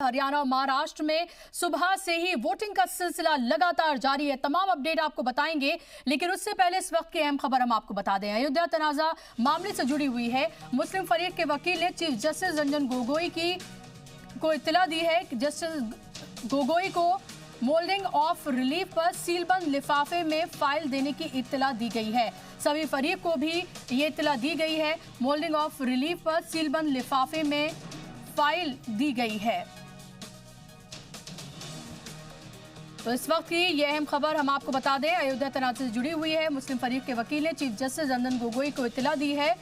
हरियाणा और महाराष्ट्र में सुबह से ही वोटिंग का सिलसिला लगातार जारी है। तमाम अपडेट आपको बताएंगे, लेकिन उससे पहले इस वक्त की अहम खबर हम आपको बता दें। अयोध्या तनाजा मामले से जुड़ी हुई है। मुस्लिम फरीक के वकील ने चीफ जस्टिस रंजन गोगोई को इत्तला दी है कि जस्टिस गोगोई को मोल्डिंग ऑफ रिलीफ पर सीलबंद लिफाफे में फाइल देने की इत्तला दी गई है। सभी फरीक को भी ये इत्तला दी गई है। मोल्डिंग ऑफ रिलीफ पर सीलबंद लिफाफे में फाइल दी गई है। तो इस वक्त की यह अहम खबर हम आपको बता दें, अयोध्या तनाज़े से जुड़ी हुई है। मुस्लिम फरीक के वकील ने चीफ जस्टिस रंजन गोगोई को इत्तला दी है।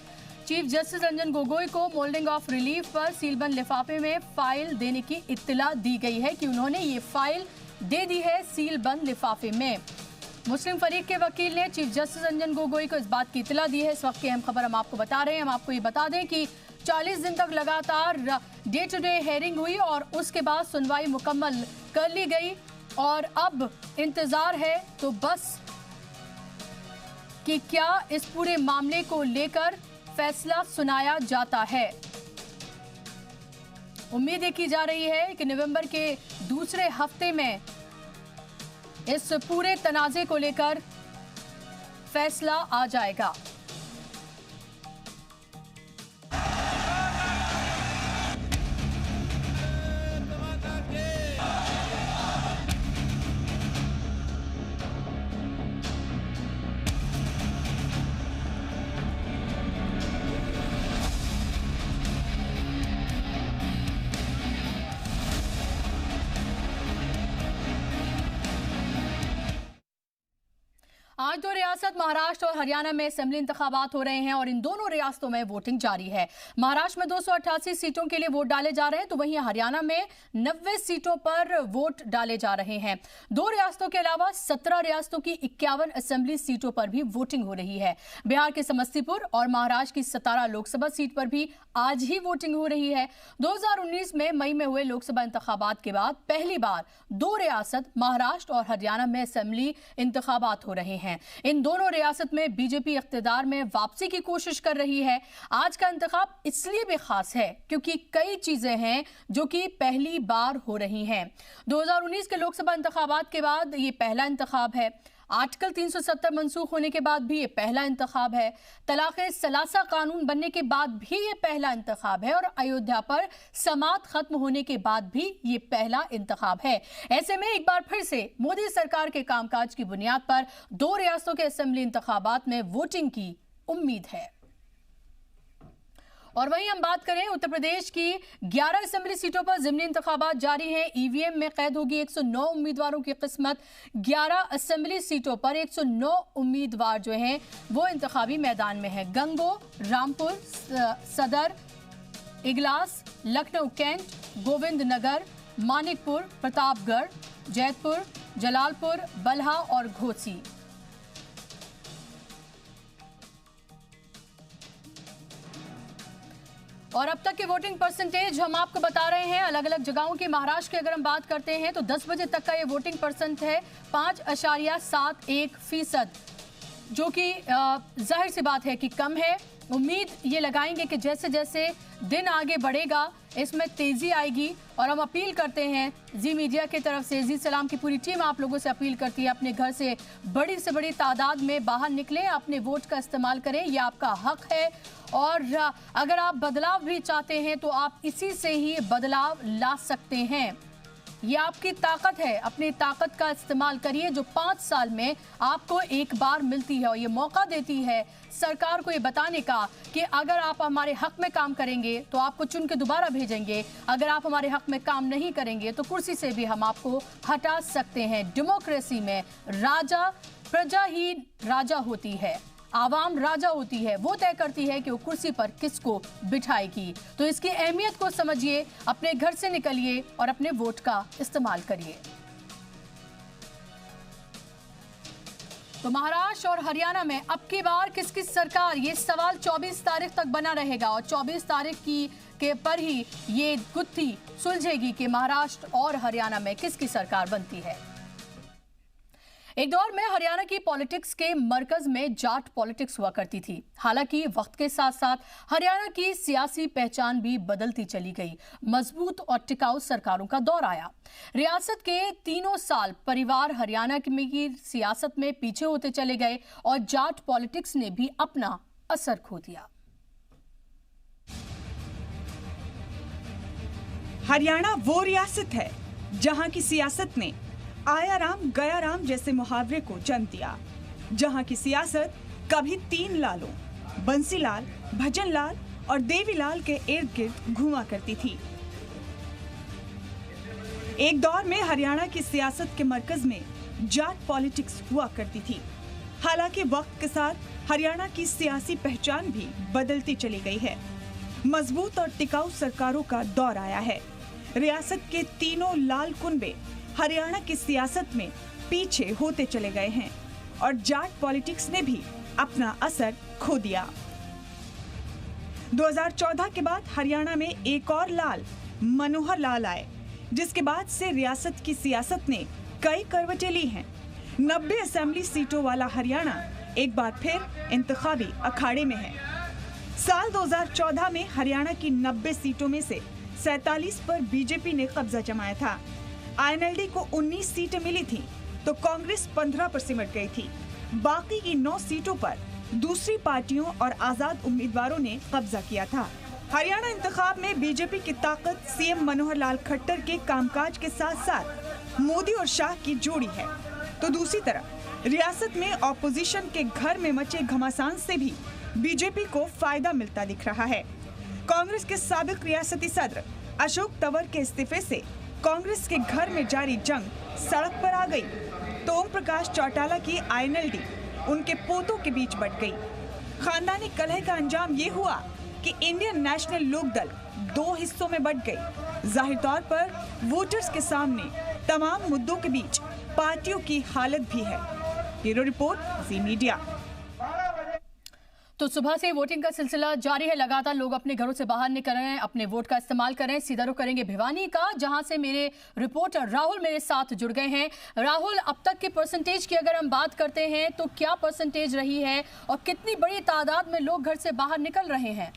चीफ जस्टिस रंजन गोगोई को मोल्डिंग ऑफ रिलीफ पर सीलबंद लिफाफे में फाइल देने की इत्तला दी गई है कि उन्होंने ये फाइल दे दी है सीलबंद लिफाफे में। मुस्लिम फरीक के वकील ने चीफ जस्टिस रंजन गोगोई को इस बात की इत्तला दी है। इस वक्त की अहम खबर हम आपको बता रहे हैं। हम आपको ये बता दें कि 40 दिन तक लगातार डे टू डे हेयरिंग हुई और उसके बाद सुनवाई मुकम्मल कर ली गई और अब इंतजार है तो बस कि क्या इस पूरे मामले को लेकर फैसला सुनाया जाता है। उम्मीद ये की जा रही है कि नवंबर के दूसरे हफ्ते में इस पूरे तनाज़े को लेकर फैसला आ जाएगा। आज दो रियासत महाराष्ट्र और हरियाणा में असेंबली इंतखाबात हो रहे हैं और इन दोनों रियासतों में वोटिंग जारी है। महाराष्ट्र में 288 सीटों के लिए वोट डाले जा रहे हैं, तो वहीं हरियाणा में 90 सीटों पर वोट डाले जा रहे हैं। दो रियासतों के अलावा 17 रियासतों की 51 असेंबली सीटों पर भी वोटिंग हो रही है। बिहार के समस्तीपुर और महाराष्ट्र की सतारा लोकसभा सीट पर भी आज ही वोटिंग हो रही है। 2019 में मई में हुए लोकसभा इंतखाबात के बाद पहली बार दो रियासत महाराष्ट्र और हरियाणा में असेंबली इंतखाबात हो रहे हैं। इन दोनों रियासत में बीजेपी इख्तिदार में वापसी की कोशिश कर रही है। आज का इंतखाब इसलिए भी खास है क्योंकि कई चीजें हैं जो कि पहली बार हो रही हैं। 2019 के लोकसभा इंतखाबात के बाद ये पहला इंतखाब है। आर्टिकल 370 मनसूख होने के बाद भी ये पहला इंतखाब है। तलाक़े सलासा कानून बनने के बाद भी ये पहला इंतखाब है और अयोध्या पर समात खत्म होने के बाद भी ये पहला इंतखाब है। ऐसे में एक बार फिर से मोदी सरकार के कामकाज की बुनियाद पर दो रियासतों के असेंबली इंतखाबात में वोटिंग की उम्मीद है। और वहीं हम बात करें उत्तर प्रदेश की 11 असेंबली सीटों पर ज़िमनी इंतखाबात जारी हैं। ईवीएम में कैद होगी 109 उम्मीदवारों की किस्मत। 11 असेंबली सीटों पर 109 उम्मीदवार जो हैं वो इंतखाबी मैदान में हैं। गंगो, रामपुर, सदर, इगलास, लखनऊ कैंट, गोविंद नगर, मानिकपुर, प्रतापगढ़, जैतपुर, जलालपुर, बल्हा और घोसी। और अब तक के वोटिंग परसेंटेज हम आपको बता रहे हैं अलग अलग जगहों की। महाराष्ट्र की अगर हम बात करते हैं तो 10 बजे तक का ये वोटिंग परसेंट है 5.71%, जो कि जाहिर सी बात है कि कम है। उम्मीद ये लगाएंगे कि जैसे जैसे दिन आगे बढ़ेगा इसमें तेजी आएगी और हम अपील करते हैं जी मीडिया की तरफ से, जी सलाम की पूरी टीम आप लोगों से अपील करती है अपने घर से बड़ी तादाद में बाहर निकलें, अपने वोट का इस्तेमाल करें, यह आपका हक है। और अगर आप बदलाव भी चाहते हैं तो आप इसी से ही बदलाव ला सकते हैं। ये आपकी ताकत है, अपनी ताकत का इस्तेमाल करिए जो 5 साल में आपको एक बार मिलती है और ये मौका देती है सरकार को ये बताने का कि अगर आप हमारे हक में काम करेंगे तो आपको चुन के दोबारा भेजेंगे, अगर आप हमारे हक में काम नहीं करेंगे तो कुर्सी से भी हम आपको हटा सकते हैं। डेमोक्रेसी में प्रजा ही राजा होती है, आवाम राजा होती है, वो तय करती है कि वो कुर्सी पर किसको बिठाएगी। तो इसकी अहमियत को समझिए, अपने घर से निकलिए और अपने वोट का इस्तेमाल करिए। तो महाराष्ट्र और हरियाणा में अब की बार किसकी सरकार, ये सवाल 24 तारीख तक बना रहेगा और 24 तारीख के पर ही ये गुत्थी सुलझेगी कि महाराष्ट्र और हरियाणा में किसकी सरकार बनती है। एक दौर में हरियाणा की पॉलिटिक्स के मरकज में जाट पॉलिटिक्स हुआ करती थी। हालांकि वक्त के साथ साथ हरियाणा की सियासी पहचान भी बदलती चली गई। मजबूत और टिकाऊ सरकारों का दौर आया। रियासत के तीनों साल परिवार हरियाणा की सियासत में पीछे होते चले गए और जाट पॉलिटिक्स ने भी अपना असर खो दिया। हरियाणा वो रियासत है जहां की सियासत ने आया राम गया राम जैसे मुहावरे को जन्म दिया, जहां की सियासत कभी तीन लालों बंसीलाल, भजनलाल और देवीलाल के इर्द गिर्द घुमा करती थी। एक दौर में हरियाणा की सियासत के मरकज में जाट पॉलिटिक्स हुआ करती थी। हालांकि वक्त के साथ हरियाणा की सियासी पहचान भी बदलती चली गई है। मजबूत और टिकाऊ सरकारों का दौर आया है। रियासत के तीनों लाल कुनबे हरियाणा की सियासत में पीछे होते चले गए हैं और जाट पॉलिटिक्स ने भी अपना असर खो दिया। 2014 के बाद हरियाणा में एक और लाल मनोहर लाल आए, जिसके बाद से रियासत की सियासत ने कई करवटें ली हैं। 90 असेंबली सीटों वाला हरियाणा एक बार फिर इंतखाबी अखाड़े में है। साल 2014 में हरियाणा की 90 सीटों में से 47 पर बीजेपी ने कब्जा जमाया था। आईएनएलडी को 19 सीटें मिली थी तो कांग्रेस 15 पर सिमट गई थी। बाकी की 9 सीटों पर दूसरी पार्टियों और आजाद उम्मीदवारों ने कब्जा किया था। हरियाणा इंतखाब में बीजेपी की ताकत सीएम मनोहर लाल खट्टर के कामकाज के साथ साथ मोदी और शाह की जोड़ी है, तो दूसरी तरफ रियासत में ऑपोजिशन के घर में मचे घमासान से भी बीजेपी को फायदा मिलता दिख रहा है। कांग्रेस के साबिक रियासती सदर अशोक तंवर के इस्तीफे से कांग्रेस के घर में जारी जंग सड़क पर आ गई, तो ओम प्रकाश चौटाला की आईएनएलडी उनके पोतों के बीच बट गई। खानदानी कलह का अंजाम ये हुआ कि इंडियन नेशनल लोकदल 2 हिस्सों में बट गई। जाहिर तौर पर वोटर्स के सामने तमाम मुद्दों के बीच पार्टियों की हालत भी है। ब्यूरो रिपोर्ट, जी मीडिया। तो सुबह से वोटिंग का सिलसिला जारी है। लगातार लोग अपने घरों से बाहर निकल रहे हैं, अपने वोट का इस्तेमाल कर रहे हैं। सीधा रुख करेंगे भिवानी का, जहां से मेरे रिपोर्टर राहुल मेरे साथ जुड़ गए हैं। राहुल, अब तक के परसेंटेज की अगर हम बात करते हैं तो क्या परसेंटेज रही है और कितनी बड़ी तादाद में लोग घर से बाहर निकल रहे हैं?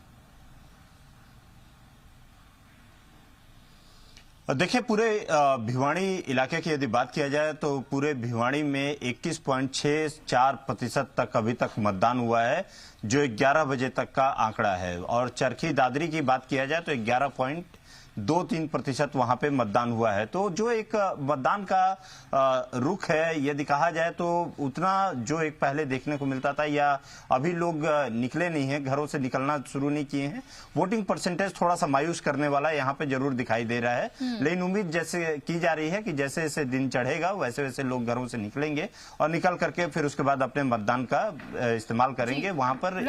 देखिए, पूरे भिवानी इलाके की यदि बात किया जाए तो पूरे भिवानी में 21.64% तक अभी तक मतदान हुआ है, जो 11 बजे तक का आंकड़ा है। और चरखी दादरी की बात किया जाए तो 11.23% वहां पे मतदान हुआ है। तो जो एक मतदान का रुख है, यदि कहा जाए तो उतना जो एक पहले देखने को मिलता था, या अभी लोग निकले नहीं हैं, घरों से निकलना शुरू नहीं किए हैं। वोटिंग परसेंटेज थोड़ा सा मायूस करने वाला यहाँ पे जरूर दिखाई दे रहा है, लेकिन उम्मीद जैसे की जा रही है कि जैसे जैसे दिन चढ़ेगा वैसे वैसे लोग घरों से निकलेंगे और निकल करके फिर उसके बाद अपने मतदान का इस्तेमाल करेंगे, वहां पर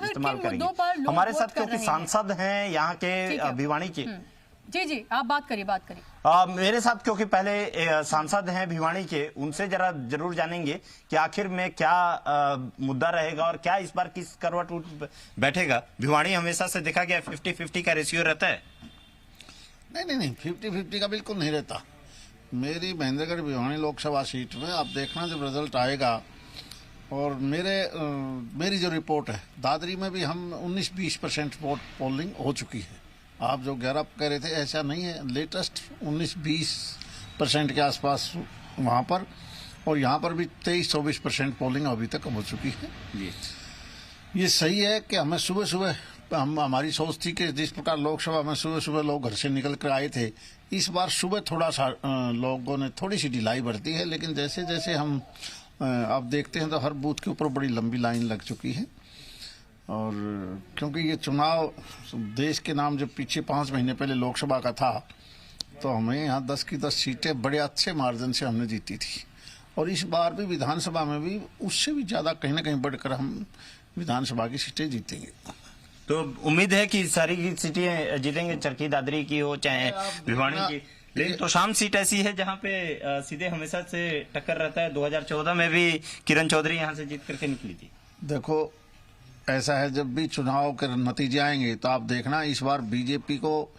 इस्तेमाल करेंगे। हमारे साथ क्योंकि सांसद हैं यहाँ के भिवानी के, जी आप बात करिए। मेरे साथ क्योंकि पहले सांसद हैं भिवानी के, उनसे जरा जरूर जानेंगे कि आखिर में क्या मुद्दा रहेगा और क्या इस बार किस करवट बैठेगा। भिवानी हमेशा से देखा गया 50-50 का रेशियो रहता है। नहीं 50-50 का बिल्कुल नहीं रहता। मेरी महेंद्रगढ़ भिवानी लोकसभा सीट में आप देखना जब रिजल्ट आएगा, और मेरी जो रिपोर्ट है, दादरी में भी हम 19-20% वोट पोलिंग हो चुकी है। आप जो 11 कह रहे थे, ऐसा नहीं है। लेटेस्ट 19-20% के आसपास वहाँ पर, और यहाँ पर भी 23-24% पोलिंग अभी तक हो चुकी है। ये सही है कि हमें सुबह हमारी सोच थी कि जिस प्रकार लोकसभा में सुबह लोग घर से निकल कर आए थे, इस बार सुबह थोड़ा सा लोगों ने थोड़ी सी ढिलाई बरती है। लेकिन जैसे जैसे हम अब देखते हैं तो हर बूथ के ऊपर बड़ी लंबी लाइन लग चुकी है। और क्योंकि ये चुनाव देश के नाम जब पीछे 5 महीने पहले लोकसभा का था, तो हमें यहाँ 10 की 10 सीटें बड़े अच्छे मार्जिन से हमने जीती थी। और इस बार भी विधानसभा में भी उससे भी ज्यादा कहीं ना कहीं बढ़कर हम विधानसभा की सीटें जीतेंगे। तो उम्मीद है कि सारी की सीटें जीतेंगे, चरखी दादरी की हो चाहे भिवानी की। लेकिन तो शाम सीट ऐसी है जहां पे सीधे हमेशा से टक्कर रहता है। 2014 में भी किरण चौधरी यहां से जीत करके निकली थी। देखो, ऐसा है, जब भी चुनाव के नतीजे आएंगे तो आप देखना, इस बार बीजेपी को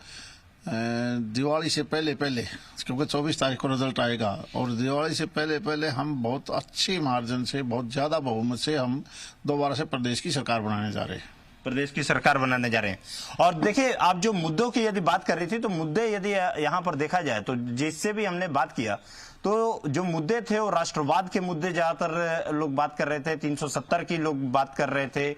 दिवाली से पहले क्योंकि 24 तारीख को रिजल्ट आएगा और दिवाली से पहले हम बहुत अच्छी मार्जिन से, बहुत ज्यादा बहुमत से हम दोबारा से प्रदेश की सरकार बनाने जा रहे हैं। प्रदेश की सरकार बनाने जा रहे हैं। और देखिए, आप जो मुद्दों की यदि बात कर रही थी, तो मुद्दे यदि यहाँ पर देखा जाए तो जिससे भी हमने बात किया, तो जो मुद्दे थे वो राष्ट्रवाद के मुद्दे ज्यादातर लोग बात कर रहे थे, 370 की लोग बात कर रहे थे,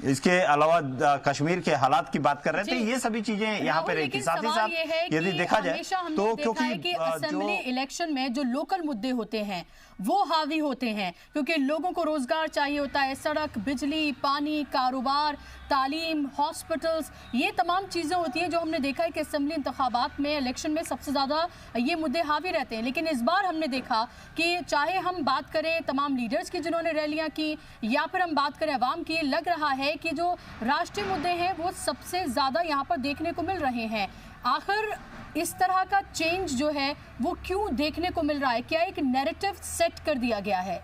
इसके अलावा कश्मीर के हालात की बात कर रहे थे। ये सभी चीजें यहाँ पे रही थी। साथ ही साथ यदि देखा जाए तो क्योंकि असेंबली इलेक्शन में जो लोकल मुद्दे होते हैं वो हावी होते हैं, क्योंकि लोगों को रोजगार चाहिए होता है, सड़क, बिजली, पानी, कारोबार, तालीम, हॉस्पिटल्स, ये तमाम चीजें होती हैं जो हमने देखा है कि असेंबली इंतखाबात में, इलेक्शन में सबसे ज्यादा ये मुद्दे हावी रहते हैं। लेकिन इस बार हमने देखा कि चाहे हम बात करें तमाम लीडर्स की जिन्होंने रैलियां की या फिर हम बात करें अवाम की, लग रहा है कि जो राष्ट्रीय मुद्दे हैं वो सबसे ज्यादा यहाँ पर देखने को मिल रहे हैं। आखिर इस तरह का चेंज जो है वो क्यों देखने को मिल रहा है? क्या एक नैरेटिव सेट कर दिया गया है?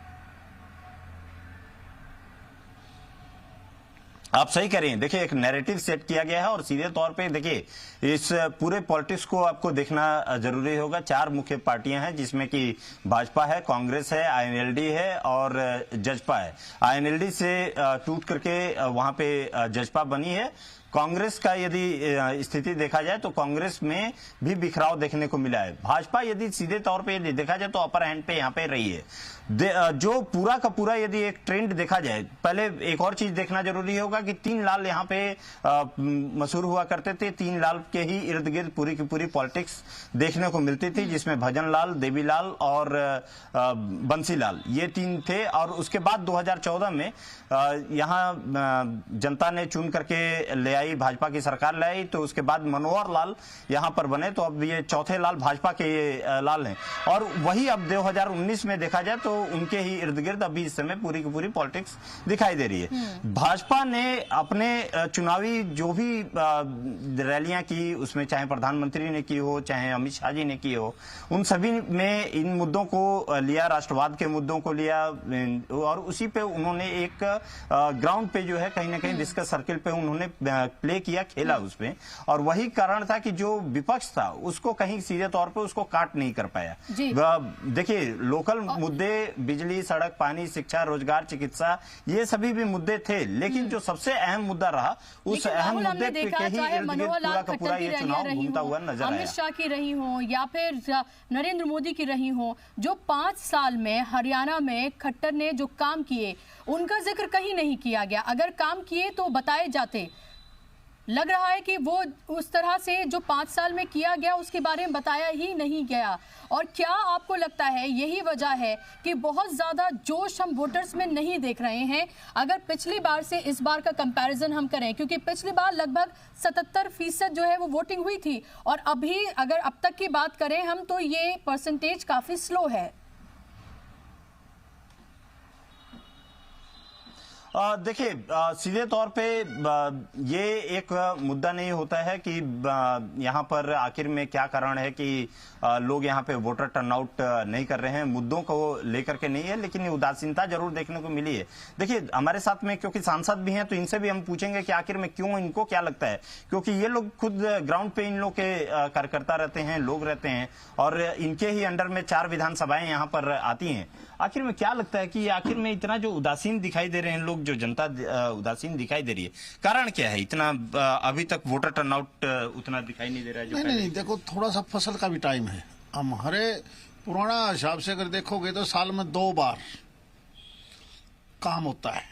आप सही कह रही हैं। देखिए, एक नैरेटिव सेट किया गया है और सीधे तौर पे देखिए इस पूरे पॉलिटिक्स को आपको देखना जरूरी होगा। 4 मुख्य पार्टियां हैं जिसमें कि भाजपा है, कांग्रेस है, आईएनएलडी है और जजपा है। आईएनएलडी से टूट करके वहां पे जजपा बनी है। कांग्रेस का यदि स्थिति देखा जाए तो कांग्रेस में भी बिखराव देखने को मिला है। भाजपा यदि सीधे तौर पे यदि देखा जाए तो अपर हैंड पे यहाँ पे रही है। जो पूरा का पूरा यदि एक ट्रेंड देखा जाए, पहले एक और चीज देखना जरूरी होगा कि 3 लाल यहाँ पे मशहूर हुआ करते थे। 3 लाल के ही इर्द गिर्द पूरी की पूरी पॉलिटिक्स देखने को मिलती थी, जिसमें भजन लाल, देवी लाल और बंसी लाल, ये 3 थे। और उसके बाद 2014 में यहाँ जनता ने चुन करके ले आई, भाजपा की सरकार ले आई, तो उसके बाद मनोहर लाल यहाँ पर बने। तो अब ये चौथे लाल भाजपा के ये लाल हैं। और वही अब 2019 में देखा जाए तो उनके ही इर्द गिर्द अभी इस समय पूरी की पूरी पॉलिटिक्स दिखाई दे रही है। भाजपा ने अपने चुनावी जो भी रैलियां की, उसमें चाहे प्रधानमंत्री ने की हो, चाहे अमित शाह जी ने की हो, उन सभी में इन मुद्दों को लिया, राष्ट्रवाद के मुद्दों को लिया और उसी पे उन्होंने एक ग्राउंड पे जो है कहीं ना कहीं डिस्कस सर्किल पे उन्होंने प्ले किया, खेला उसमें। और वही कारण था कि जो विपक्ष था उसको कहीं सीधे तौर पे उसको काट नहीं कर पाया। देखिए, लोकल मुद्दे, बिजली, सड़क, पानी, शिक्षा, रोजगार, चिकित्सा, ये सभी भी मुद्दे थे, लेकिन जो सबसे अहम मुद्दा रहा, उस अहम मुद्दे पे ही इर्द गिर्द पूरा का पूरा ये चुनाव घूमता हुआ नजर आया। अमित शाह की रही हो या फिर नरेंद्र मोदी की रही हो, जो 5 साल में हरियाणा में खट्टर ने जो काम किए उनका जिक्र कहीं नहीं किया गया। अगर काम किए तो बताए जाते। लग रहा है कि वो उस तरह से जो 5 साल में किया गया उसके बारे में बताया ही नहीं गया। और क्या आपको लगता है यही वजह है कि बहुत ज्यादा जोश हम वोटर्स में नहीं देख रहे हैं? अगर पिछली बार से इस बार का कंपैरिजन हम करें, क्योंकि पिछली बार लगभग 77% जो है वो वोटिंग हुई थी, और अभी अगर अब तक की बात करें हम तो ये परसेंटेज काफी स्लो है। देखिए, सीधे तौर पे ये एक मुद्दा नहीं होता है कि यहाँ पर आखिर में क्या कारण है कि लोग यहाँ पे वोटर टर्नआउट नहीं कर रहे हैं। मुद्दों को लेकर के नहीं है, लेकिन उदासीनता जरूर देखने को मिली है। देखिए, हमारे साथ में क्योंकि सांसद भी हैं तो इनसे भी हम पूछेंगे कि आखिर में क्यों, इनको क्या लगता है, क्योंकि ये लोग खुद ग्राउंड पे इन लोग के कार्यकर्ता रहते हैं, लोग रहते हैं और इनके ही अंडर में 4 विधानसभाएं यहाँ पर आती हैं। आखिर में क्या लगता है कि आखिर में इतना जो उदासीन दिखाई दे रहे हैं लोग, जो जनता उदासीन दिखाई दे रही है, कारण क्या है? इतना अभी तक वोटर टर्नआउट उतना दिखाई नहीं दे रहा है जो नहीं, देखो थोड़ा सा फसल का भी टाइम है। हमारे पुराना हिसाब से अगर देखोगे तो साल में 2 बार काम होता है।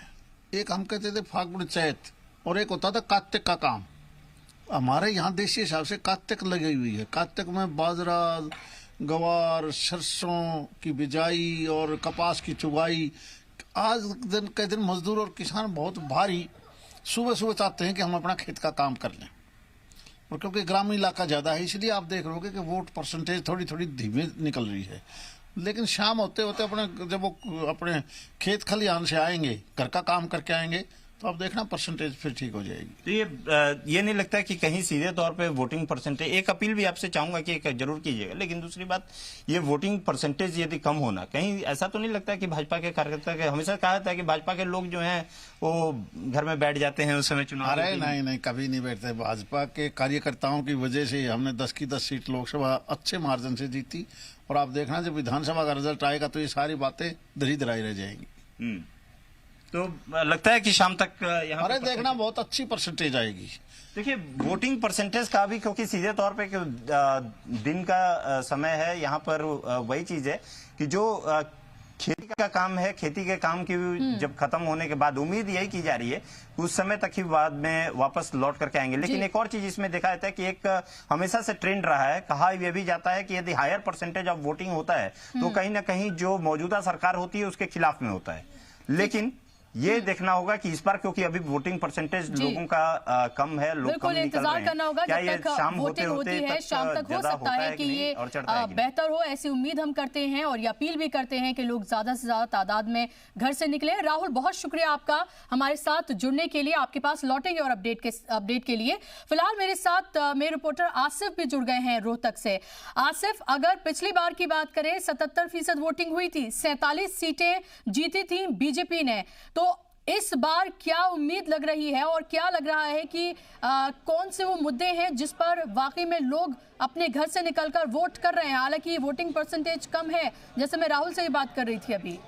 एक हम कहते थे फागुन चैत और एक होता था कार्तिक का काम। हमारे यहाँ देशी हिसाब से कार्तिक लगी हुई है। कार्तिक में बाजरा, गवार, सरसों की बिजाई और कपास की चुगाई। आज दिन के दिन मजदूर और किसान बहुत भारी सुबह सुबह चाहते हैं कि हम अपना खेत का काम कर लें, और क्योंकि ग्रामीण इलाका ज्यादा है इसलिए आप देख रहे हो कि वोट परसेंटेज थोड़ी थोड़ी धीमे निकल रही है। लेकिन शाम होते होते जब वो अपने खेत खलिहान से आएंगे, घर का काम करके आएंगे, तो अब देखना परसेंटेज फिर ठीक हो जाएगी। तो ये नहीं लगता कि कहीं सीधे तौर पे वोटिंग परसेंटेज, एक अपील भी आपसे चाहूंगा कि एक जरूर कीजिएगा, लेकिन दूसरी बात ये वोटिंग परसेंटेज यदि कम होना, कहीं ऐसा तो नहीं लगता कि भाजपा के कार्यकर्ता के, हमेशा कहा था कि भाजपा के लोग जो हैं वो घर में बैठ जाते हैं उस समय चुनाव? अरे नहीं, कभी नहीं बैठते। भाजपा के कार्यकर्ताओं की वजह से हमने 10 की 10 सीट लोकसभा अच्छे मार्जिन से जीती, और आप देखना जब विधानसभा का रिजल्ट आएगा तो ये सारी बातें दरी रह जाएंगी। तो लगता है कि शाम तक यहाँ अरे देखना बहुत अच्छी परसेंटेज आएगी। देखिए वोटिंग परसेंटेज का भी, क्योंकि सीधे तौर पे दिन का समय है, यहाँ पर वही चीज है कि जो खेती का काम है, खेती के काम की जब खत्म होने के बाद उम्मीद यही की जा रही है उस समय तक ही बाद में वापस लौट करके आएंगे। लेकिन एक और चीज इसमें देखा जाता है कि एक हमेशा से ट्रेंड रहा है, कहा यह भी जाता है कि यदि हायर परसेंटेज ऑफ वोटिंग होता है तो कहीं ना कहीं जो मौजूदा सरकार होती है उसके खिलाफ में होता है। लेकिन ये देखना होगा कि इस बार क्योंकि अभी वोटिंग परसेंटेज लोगों का कम है, लोग कम निकल रहे हैं, करना होगा जब तक शाम वोटिंग होती है, शाम तक हो सकता है कि ये बेहतर हो, ऐसी उम्मीद हम करते हैं और ये अपील भी करते हैं कि लोग ज्यादा से ज्यादा तादाद में घर से निकले। राहुल, बहुत शुक्रिया आपका हमारे साथ जुड़ने के लिए, आपके पास लौटेंगे और अपडेट के लिए। फिलहाल मेरे साथ मेरे रिपोर्टर आसिफ भी जुड़ गए हैं रोहतक से। आसिफ, अगर पिछली बार की बात करें 77% वोटिंग हुई थी, 47 सीटें जीती थी बीजेपी ने, तो इस बार क्या उम्मीद लग रही है और क्या लग रहा है कि कौन से वो मुद्दे हैं जिस पर वाकई में लोग अपने घर से निकलकर वोट कर रहे हैं? हालांकि वोटिंग परसेंटेज कम है, जैसे मैं राहुल से ही बात कर रही थी अभी।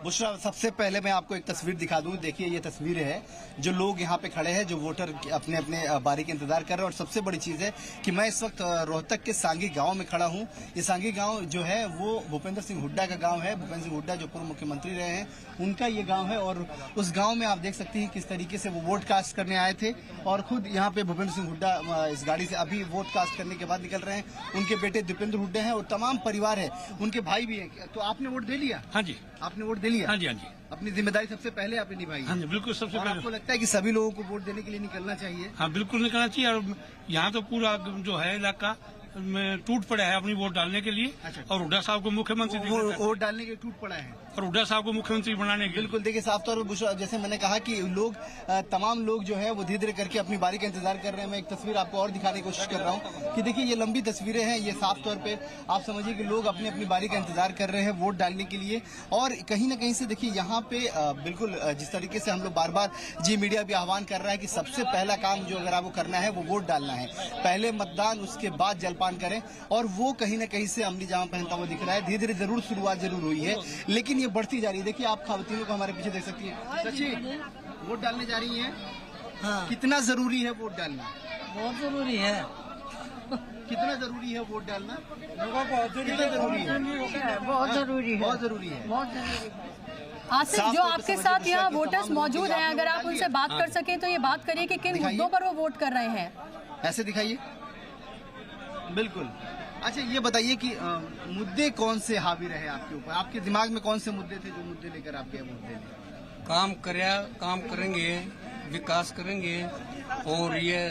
बुशरा, सबसे पहले मैं आपको एक तस्वीर दिखा दूं। देखिए ये तस्वीर है, जो लोग यहाँ पे खड़े हैं, जो वोटर अपने अपने बारी का इंतजार कर रहे हैं। और सबसे बड़ी चीज है कि मैं इस वक्त रोहतक के सांगी गांव में खड़ा हूँ। ये सांगी गांव जो है वो भूपेंद्र सिंह हुड्डा का गांव है। भूपेंद्र सिंह हुड्डा जो पूर्व मुख्यमंत्री रहे हैं, उनका ये गाँव है। और उस गाँव में आप देख सकते हैं किस तरीके से वो वोट कास्ट करने आए थे, और खुद यहाँ पे भूपेंद्र सिंह हुड्डा इस गाड़ी से अभी वोट कास्ट करने के बाद निकल रहे हैं। उनके बेटे दीपेंद्र हुड्डा है और तमाम परिवार है, उनके भाई भी है। तो आपने वोट दे लिया? हाँ जी, आपने वोट दे लिया? हाँ जी, हाँ जी। अपनी जिम्मेदारी सबसे पहले आपने निभाई? हाँ जी, बिल्कुल सबसे पहले। आपको लगता है कि सभी लोगों को वोट देने के लिए निकलना चाहिए? हाँ, बिल्कुल निकलना चाहिए। और यहाँ तो पूरा जो है इलाका में टूट पड़ा है अपनी वोट डालने के लिए। अच्छा। और हुड्डा साहब को मुख्यमंत्री वोट डालने के टूट पड़ा है, और हुड्डा साहब को मुख्यमंत्री बनाने के। बिल्कुल। देखिए साफ तौर पर जैसे मैंने कहा कि लोग तमाम लोग जो है वो धीरे धीरे करके अपनी बारी का इंतजार कर रहे हैं। मैं एक तस्वीर आपको और दिखाने की कोशिश कर रहा हूँ कि देखिए ये लंबी तस्वीरें हैं। ये साफ तौर पे आप समझिए कि लोग अपनी अपनी बारी का इंतजार कर रहे हैं वोट डालने के लिए। और कहीं ना कहीं से देखिए यहाँ पे बिल्कुल जिस तरीके से हम लोग बार बार जी मीडिया भी आह्वान कर रहा है कि सबसे पहला काम जो अगर आपको करना है वो वोट डालना है। पहले मतदान, उसके बाद जलपान करें। और वो कहीं ना कहीं से अमली जामा पहनता हुआ दिख रहा है। धीरे धीरे जरूर शुरुआत जरूर हुई है, लेकिन ये बढ़ती जा रही है। देखिए आप खावतीनों को हमारे पीछे देख सकती है। सच्ची वोट डालने जा रही हैं? हाँ। कितना जरूरी है वोट डालना? बहुत जरूरी है। कितना जरूरी है वोट डालना? बहुत जरूरी है, बहुत जरूरी है, बहुत जरूरी है। आसिफ, जो आपके साथ यहाँ वोटर्स मौजूद हैं, अगर आप उनसे बात कर सके तो ये बात करिए कि किन मुद्दों पर वो वोट कर रहे हैं। ऐसे दिखाइए। बिल्कुल। अच्छा ये बताइए कि मुद्दे कौन से हावी रहे आपके ऊपर? आपके दिमाग में कौन से मुद्दे थे जो मुद्दे लेकर आप गए वोट देने? काम करेंगे, विकास करेंगे, और ये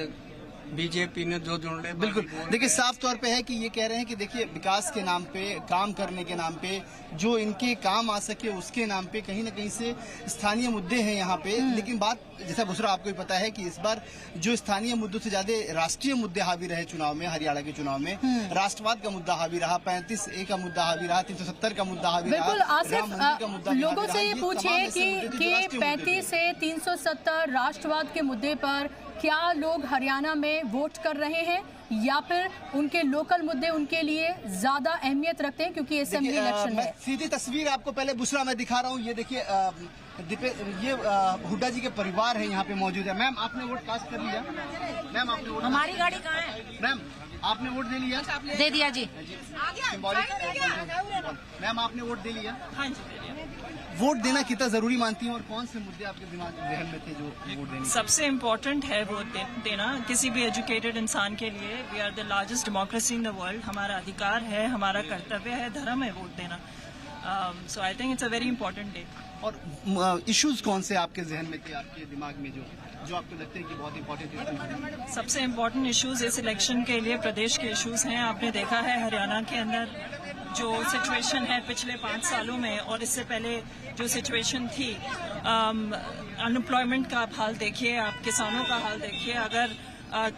बीजेपी ने जो जोड़े। बिल्कुल। देखिए साफ तौर पे है कि ये कह रहे हैं कि देखिए विकास के नाम पे, काम करने के नाम पे, जो इनके काम आ सके उसके नाम पे कहीं ना कहीं से स्थानीय मुद्दे हैं यहाँ पे। लेकिन बात जैसा बुशरा आपको भी पता है कि इस बार जो स्थानीय मुद्दों से ज्यादा राष्ट्रीय मुद्दे हावी रहे चुनाव में, हरियाणा के चुनाव में राष्ट्रवाद का मुद्दा हावी रहा, 35A का मुद्दा हावी रहा, 370 का मुद्दा हावी रहा। बिल्कुल आसिफ, लोगों से ये पूछिए कि 35 से 370 राष्ट्रवाद के मुद्दे पर क्या लोग हरियाणा में वोट कर रहे हैं, या फिर उनके लोकल मुद्दे उनके लिए ज्यादा अहमियत रखते हैं क्योंकि असेंबली इलेक्शन है? सीधी तस्वीर आपको पहले बुशरा मैं दिखा रहा हूँ। ये देखिए ये हुड्डा जी के परिवार है यहाँ पे मौजूद है। मैम आपने वोट कास्ट कर लिया? मैम आपने वोट? हमारी गाड़ी कहाँ है? मैम आपने वोट दे लिया? दे दिया जी। मैम आपने वोट दे लिया? हाँ जी। वोट देना कितना जरूरी मानती हैं और कौन से मुद्दे आपके दिमाग जहन में थे जो वोट देने? सबसे इम्पोर्टेंट है वोट देना किसी भी एजुकेटेड इंसान के लिए। We are the largest democracy in the world. हमारा अधिकार है, हमारा कर्तव्य है, धर्म है वोट देना। So I think it's a very important day. और इश्यूज कौन से आपके जहन में थे, आपके दिमाग में जो आपको लगते हैं कि बहुत इंपॉर्टेंट इश्यूज? सबसे इम्पोर्टेंट इश्यूज इस इलेक्शन के लिए प्रदेश के इश्यूज हैं। आपने देखा है हरियाणा के अंदर जो सिचुएशन है पिछले 5 सालों में और इससे पहले जो सिचुएशन थी, अनएम्प्लॉयमेंट का आप हाल देखिए, आप किसानों का हाल देखिए। अगर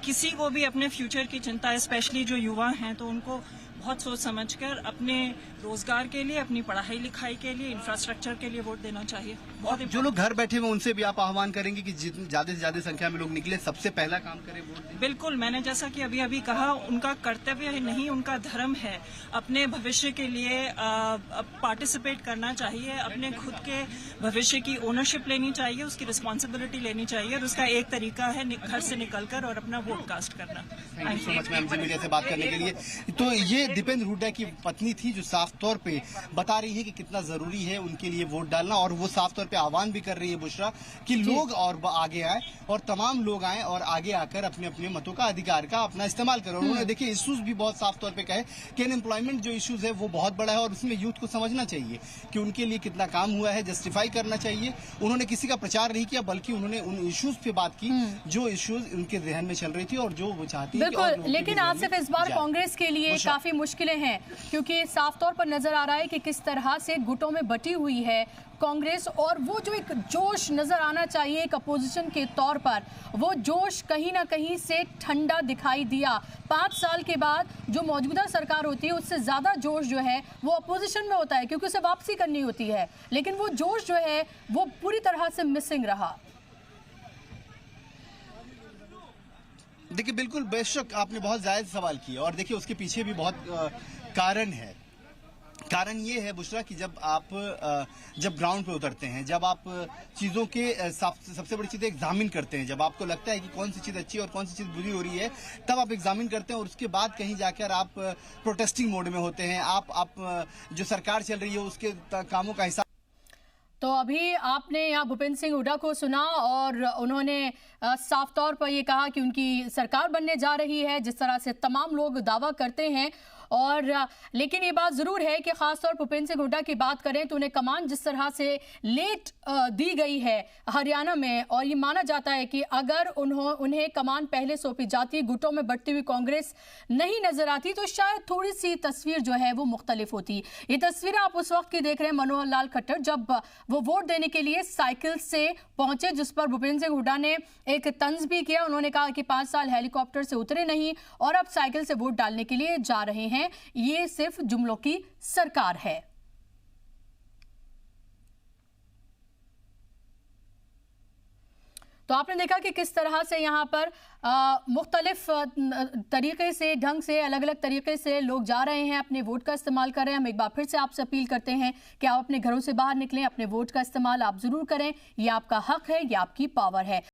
किसी को भी अपने फ्यूचर की चिंता है, स्पेशली जो युवा हैं, तो उनको बहुत सोच समझकर अपने रोजगार के लिए, अपनी पढ़ाई लिखाई के लिए, इंफ्रास्ट्रक्चर के लिए वोट देना चाहिए। और जो लोग घर बैठे हुए उनसे भी आप आह्वान करेंगे कि ज्यादा से ज्यादा संख्या में लोग निकले, सबसे पहला काम करें वोट दें। बिल्कुल, मैंने जैसा कि अभी अभी कहा, उनका कर्तव्य नहीं, उनका धर्म है। अपने भविष्य के लिए पार्टिसिपेट करना चाहिए, अपने खुद के भविष्य की ओनरशिप लेनी चाहिए, उसकी रिस्पॉन्सिबिलिटी लेनी चाहिए, और उसका एक तरीका है घर से निकलकर और अपना वोट कास्ट करना। Thank you so much ma'am जी मीडिया से बात करने के लिए। तो ये दीपेंद्र हुड्डा की पत्नी थी जो साफ तौर पे बता रही है कि कितना जरूरी है उनके लिए वोट डालना, और वो साफ तौर पे आह्वान भी कर रही है बुशरा कि लोग और आगे आए और तमाम लोग आए और आगे आकर अपने अपने मतों का अधिकार का अपना इस्तेमाल करें। उन्होंने देखिए इश्यूज भी बहुत साफ तौर पे कहे कि अनएम्प्लॉयमेंट जो इश्यूज है वो बहुत बड़ा है और उसमें यूथ को समझना चाहिए कि उनके लिए कितना काम हुआ है, जस्टिफाई करना चाहिए। उन्होंने किसी का प्रचार नहीं किया, बल्कि उन्होंने उन इश्यूज पे बात की जो इश्यूज उनके जहन में चल रही थी और जो वो चाहती है। बिल्कुल, लेकिन आसिफ इस बार कांग्रेस के लिए काफी मुश्किलें हैं, क्योंकि साफ तौर पर नजर आ रहा है कि किस तरह से गुटों में बटी हुई है कांग्रेस, और वो जो एक जोश नजर आना चाहिए एक अपोजिशन के तौर पर, वो जोश कहीं ना कहीं से ठंडा दिखाई दिया। 5 साल के बाद जो मौजूदा सरकार होती है उससे ज्यादा जोश जो है वो अपोजिशन में होता है, क्योंकि उसे वापसी करनी होती है, लेकिन वो जोश जो है वो पूरी तरह से मिसिंग रहा। देखिए बिल्कुल, बेशक आपने बहुत जायज सवाल किया, और देखिए उसके पीछे भी बहुत कारण है। कारण ये है बुशरा कि जब ग्राउंड पे उतरते हैं, जब आप चीज़ों के सबसे बड़ी चीज़ एग्जामिन करते हैं, जब आपको लगता है कि कौन सी चीज़ अच्छी है और कौन सी चीज़ बुरी हो रही है, तब आप एग्जामिन करते हैं और उसके बाद कहीं जाकर आप प्रोटेस्टिंग मोड में होते हैं। आप जो सरकार चल रही है उसके कामों का हिसाब। तो अभी आपने यहाँ भूपेंद्र सिंह हुड्डा को सुना और उन्होंने साफ तौर पर ये कहा कि उनकी सरकार बनने जा रही है, जिस तरह से तमाम लोग दावा करते हैं। और लेकिन ये बात ज़रूर है कि ख़ासतौर भूपेंद्र सिंह हुड्डा की बात करें तो उन्हें कमान जिस तरह से लेट दी गई है हरियाणा में, और ये माना जाता है कि अगर उन्हें कमान पहले सौंपी जाती, गुटों में बढ़ती हुई कांग्रेस नहीं नजर आती, तो शायद थोड़ी सी तस्वीर जो है वो मुख्तलिफ होती। ये तस्वीर आप उस वक्त की देख रहे हैं मनोहर लाल खट्टर, जब वो वोट देने के लिए साइकिल से पहुंचे, जिस पर भूपेंद्र सिंह हुड्डा ने एक तंज भी किया। उन्होंने कहा कि 5 साल हेलीकॉप्टर से उतरे नहीं और अब साइकिल से वोट डालने के लिए जा रहे हैं। ये सिर्फ जुमलों की सरकार है। तो आपने देखा कि किस तरह से यहाँ पर मुख्तलिफ तरीके से, ढंग से, अलग अलग तरीके से लोग जा रहे हैं, अपने वोट का इस्तेमाल कर रहे हैं। हम एक बार फिर से आपसे अपील करते हैं कि आप अपने घरों से बाहर निकलें, अपने वोट का इस्तेमाल आप जरूर करें। ये आपका हक है, ये आपकी पावर है।